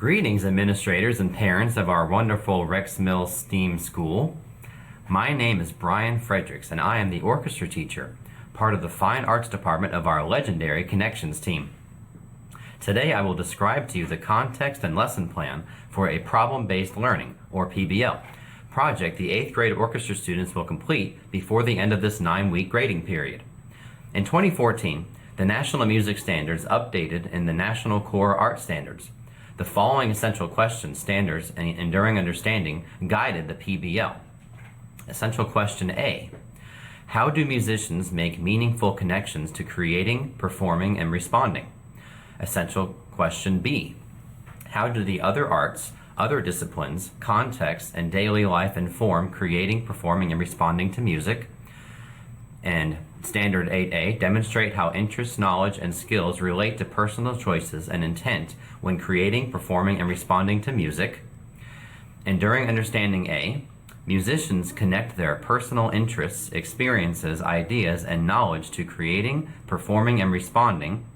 Greetings, administrators and parents of our wonderful Rex Mills STEAM School. My name is Brian Fredericks, and I am the orchestra teacher, part of the Fine Arts Department of our legendary Connections team. Today I will describe to you the context and lesson plan for a problem-based learning, or PBL, project the 8th grade orchestra students will complete before the end of this 9-week grading period. In 2014, the National Music Standards updated in the National Core Art Standards. The following essential questions, standards, and enduring understanding guided the PBL. Essential question A: how do musicians make meaningful connections to creating, performing, and responding? Essential question B: how do the other arts, other disciplines, contexts, and daily life inform creating, performing, and responding to music? And Standard 8A, demonstrate how interests, knowledge, and skills relate to personal choices and intent when creating, performing, and responding to music. Enduring understanding A, musicians connect their personal interests, experiences, ideas, and knowledge to creating, performing, and responding.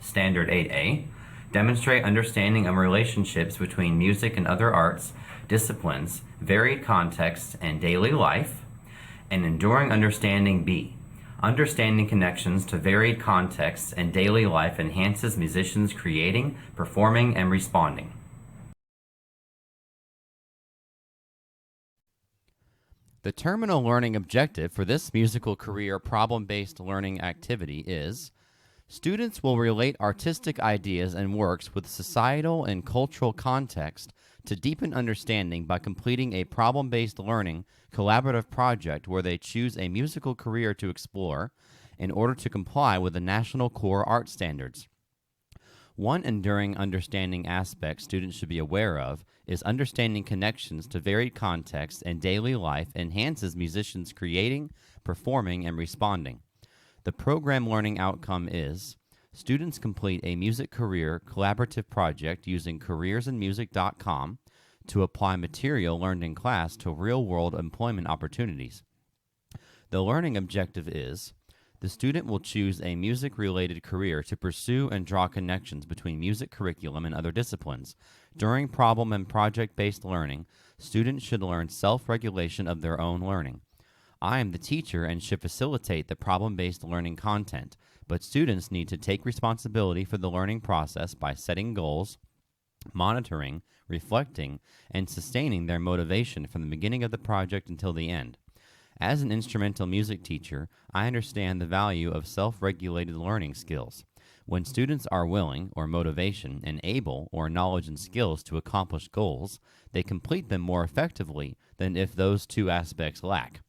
Standard 8A, demonstrate understanding of relationships between music and other arts, disciplines, varied contexts, and daily life. And enduring understanding B, understanding connections to varied contexts and daily life enhances musicians creating, performing, and responding. The terminal learning objective for this musical career problem-based learning activity is: students will relate artistic ideas and works with societal and cultural context to deepen understanding by completing a problem-based learning collaborative project where they choose a musical career to explore in order to comply with the National Core Art Standards. One enduring understanding aspect students should be aware of is understanding connections to varied contexts and daily life enhances musicians creating, performing, and responding. The program learning outcome is: students complete a music career collaborative project using careersinmusic.com to apply material learned in class to real-world employment opportunities. The learning objective is: the student will choose a music-related career to pursue and draw connections between music curriculum and other disciplines. During problem and project-based learning, students should learn self-regulation of their own learning. I am the teacher and should facilitate the problem-based learning content, but students need to take responsibility for the learning process by setting goals, monitoring, reflecting, and sustaining their motivation from the beginning of the project until the end. As an instrumental music teacher, I understand the value of self-regulated learning skills. When students are willing, or motivation, and able, or knowledge and skills to accomplish goals, they complete them more effectively than if those two aspects lack.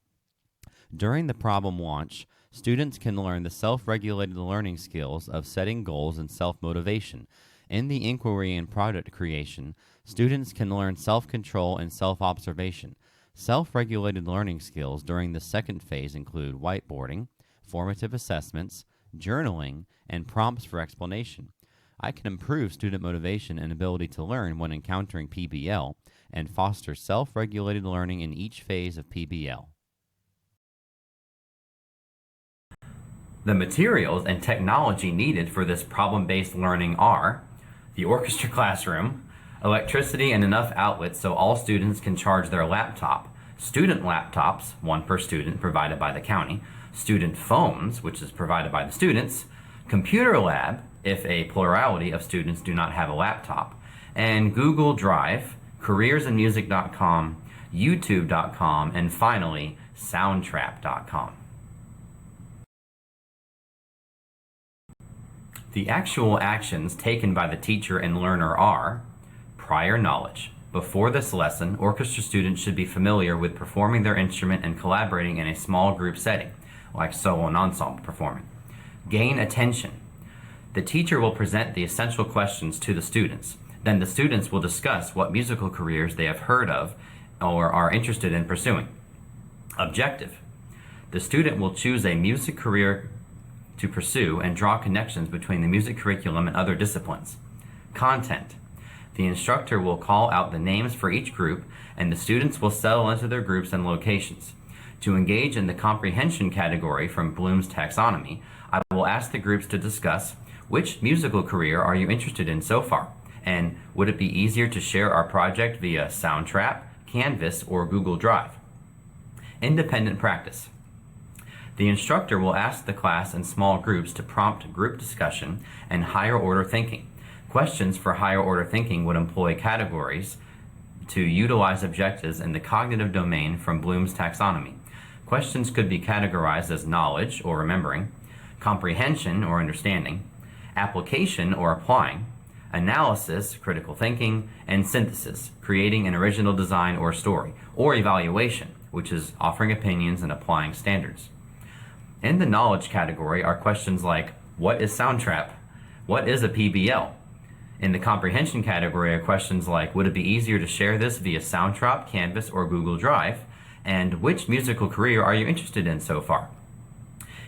During the problem launch, students can learn the self-regulated learning skills of setting goals and self-motivation. In the inquiry and product creation, students can learn self-control and self-observation. Self-regulated learning skills during the second phase include whiteboarding, formative assessments, journaling, and prompts for explanation. I can improve student motivation and ability to learn when encountering PBL and foster self-regulated learning in each phase of PBL. The materials and technology needed for this problem-based learning are the orchestra classroom, electricity and enough outlets so all students can charge their laptop, student laptops, one per student provided by the county, student phones, which is provided by the students, computer lab, if a plurality of students do not have a laptop, and Google Drive, careersinmusic.com, youtube.com, and finally, soundtrap.com. The actual actions taken by the teacher and learner are: prior knowledge. Before this lesson, orchestra students should be familiar with performing their instrument and collaborating in a small group setting, like solo and ensemble performing. Gain attention. The teacher will present the essential questions to the students. Then the students will discuss what musical careers they have heard of or are interested in pursuing. Objective. The student will choose a music career to pursue and draw connections between the music curriculum and other disciplines. Content. The instructor will call out the names for each group, and the students will settle into their groups and locations. To engage in the comprehension category from Bloom's taxonomy, I will ask the groups to discuss which musical career are you interested in so far, And would it be easier to share our project via Soundtrap, Canvas, or Google Drive? Independent practice. The instructor will ask the class in small groups to prompt group discussion and higher order thinking. Questions for higher order thinking would employ categories to utilize objectives in the cognitive domain from Bloom's taxonomy. Questions could be categorized as knowledge or remembering, comprehension or understanding, application or applying, analysis, critical thinking, and synthesis, creating an original design or story, or evaluation, which is offering opinions and applying standards. In the knowledge category are questions like, what is Soundtrap? What is a PBL? In the comprehension category are questions like, would it be easier to share this via Soundtrap, Canvas, or Google Drive? And which musical career are you interested in so far?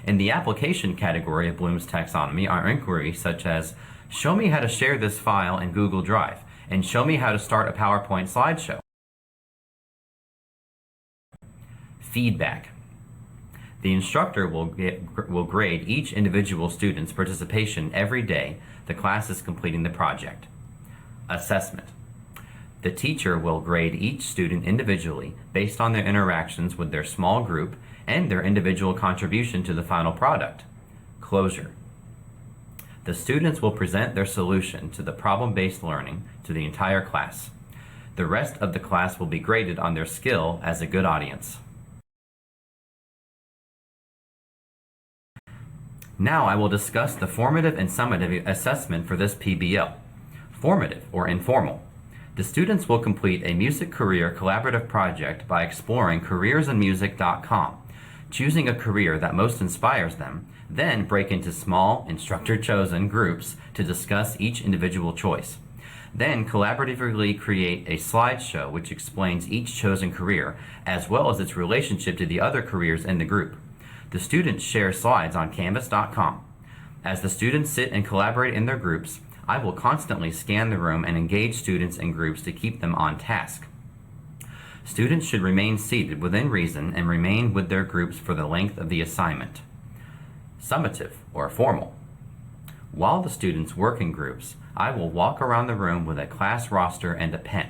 In the application category of Bloom's taxonomy are inquiries such as, show me how to share this file in Google Drive, and show me how to start a PowerPoint slideshow. Feedback. The instructor will grade each individual student's participation every day the class is completing the project. Assessment. The teacher will grade each student individually based on their interactions with their small group and their individual contribution to the final product. Closure. The students will present their solution to the problem-based learning to the entire class. The rest of the class will be graded on their skill as a good audience. Now I will discuss the formative and summative assessment for this PBL. Formative, or informal. The students will complete a music career collaborative project by exploring careersinmusic.com, choosing a career that most inspires them, then break into small, instructor-chosen groups to discuss each individual choice. Then collaboratively create a slideshow which explains each chosen career, as well as its relationship to the other careers in the group. The students share slides on Canvas.com. As the students sit and collaborate in their groups, I will constantly scan the room and engage students in groups to keep them on task. Students should remain seated within reason and remain with their groups for the length of the assignment. Summative, or formal. While the students work in groups, I will walk around the room with a class roster and a pen.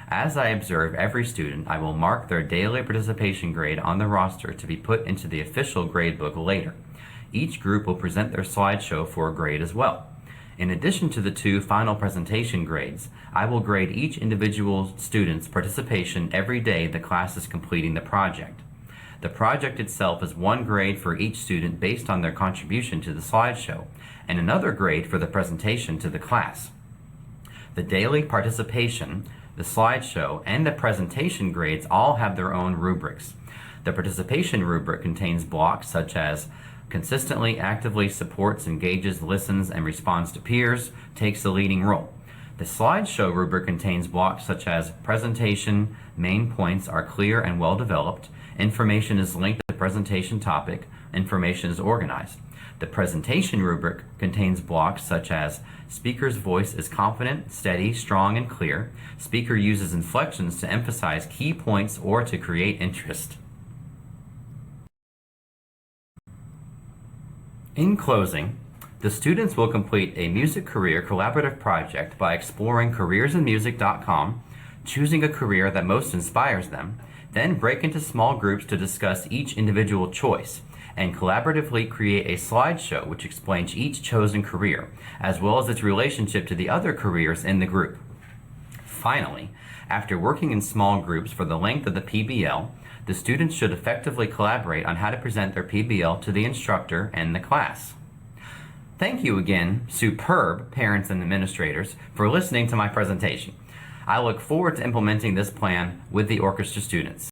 As I observe every student, I will mark their daily participation grade on the roster to be put into the official gradebook later. Each group will present their slideshow for a grade as well. In addition to the 2 final presentation grades, I will grade each individual student's participation every day the class is completing the project. The project itself is 1 grade for each student based on their contribution to the slideshow, and another grade for the presentation to the class. The daily participation, the slideshow, and the presentation grades all have their own rubrics. The participation rubric contains blocks such as consistently, actively supports, engages, listens, and responds to peers, takes the leading role. The slideshow rubric contains blocks such as presentation, main points are clear and well developed, information is linked to the presentation topic, information is organized. The presentation rubric contains blocks such as speaker's voice is confident, steady, strong, and clear. Speaker uses inflections to emphasize key points or to create interest. In closing, the students will complete a music career collaborative project by exploring careersinmusic.com, choosing a career that most inspires them, then break into small groups to discuss each individual choice, and collaboratively create a slideshow which explains each chosen career, as well as its relationship to the other careers in the group. Finally, after working in small groups for the length of the PBL, the students should effectively collaborate on how to present their PBL to the instructor and the class. Thank you again, superb parents and administrators, for listening to my presentation. I look forward to implementing this plan with the orchestra students.